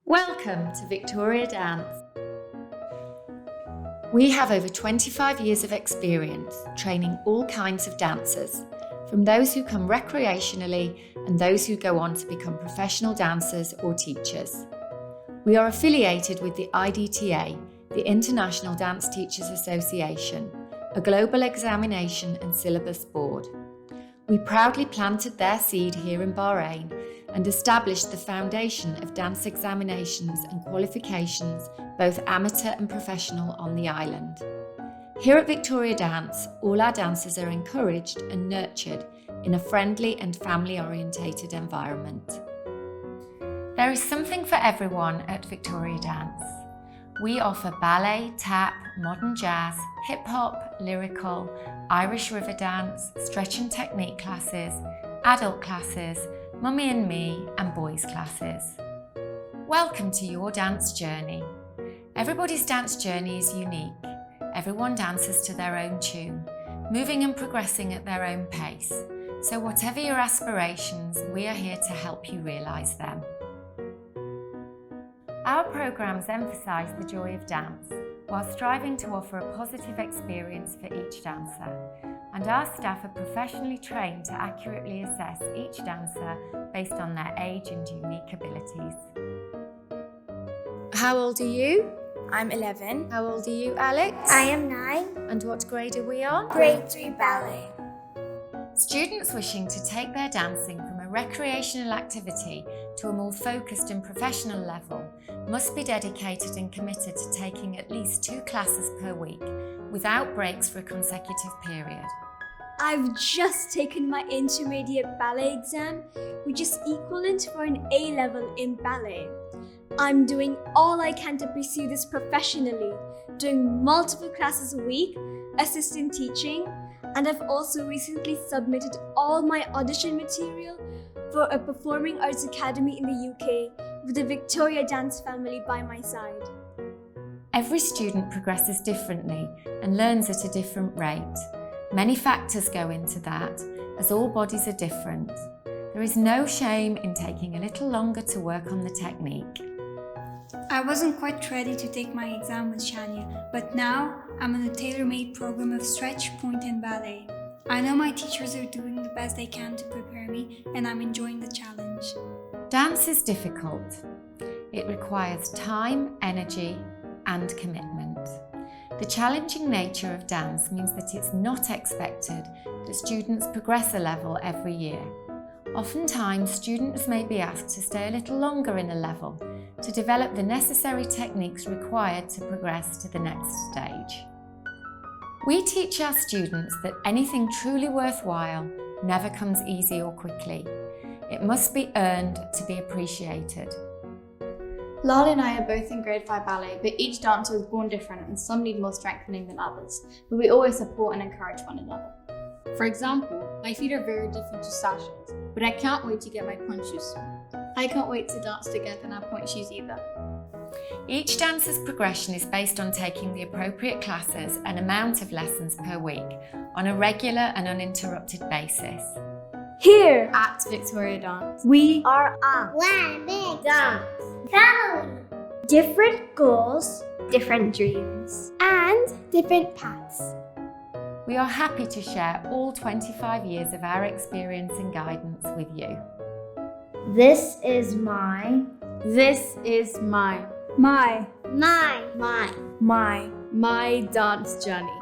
Welcome to Victoria Dance. We have over 25 years of experience training all kinds of dancers, from those who come recreationally and those who go on to become professional dancers or teachers. We are affiliated with the IDTA, the International Dance Teachers Association, a global examination and syllabus board. We proudly planted their seed here in Bahrain and established the foundation of dance examinations and qualifications, both amateur and professional, on the island. Here at Victoria Dance, all our dancers are encouraged and nurtured in a friendly and family-orientated environment. There is something for everyone at Victoria Dance. We offer ballet, tap, modern jazz, hip-hop, lyrical, Irish river dance, stretch and technique classes, adult classes, mummy and me, and boys classes. Welcome to your dance journey. Everybody's dance journey is unique. Everyone dances to their own tune, moving and progressing at their own pace. So whatever your aspirations, we are here to help you realise them. Our programmes emphasise the joy of dance, while striving to offer a positive experience for each dancer. And our staff are professionally trained to accurately assess each dancer based on their age and unique abilities. How old are you? I'm 11. How old are you, Alex? I am 9. And what grade are we on? Grade 3 ballet. Students wishing to take their dancing from a recreational activity to a more focused and professional level must be dedicated and committed to taking at least 2 classes per week, without breaks for a consecutive period. I've just taken my intermediate ballet exam, which is equivalent for an A level in ballet. I'm doing all I can to pursue this professionally, doing multiple classes a week, assistant teaching, and I've also recently submitted all my audition material for a performing arts academy in the UK with the Victoria Dance family by my side. Every student progresses differently and learns at a different rate. Many factors go into that, as all bodies are different. There is no shame in taking a little longer to work on the technique. I wasn't quite ready to take my exam with Shania, but now I'm on a tailor-made program of stretch, point and ballet. I know my teachers are doing the best they can to prepare me, and I'm enjoying the challenge. Dance is difficult. It requires time, energy, and commitment. The challenging nature of dance means that it's not expected that students progress a level every year. Oftentimes, students may be asked to stay a little longer in a level to develop the necessary techniques required to progress to the next stage. We teach our students that anything truly worthwhile never comes easy or quickly. It must be earned to be appreciated. Lali and I are both in grade 5 ballet, but each dancer is born different and some need more strengthening than others, but we always support and encourage one another. For example, my feet are very different to Sasha's, but I can't wait to get my point shoes soon. I can't wait to dance to get in our point shoes either. Each dancer's progression is based on taking the appropriate classes and amount of lessons per week on a regular and uninterrupted basis. Here At Victoria Dance, we are One big dance family. different goals, Different dreams and different paths. We are happy to share all 25 years of our experience and guidance with you. This is my my my my dance journey.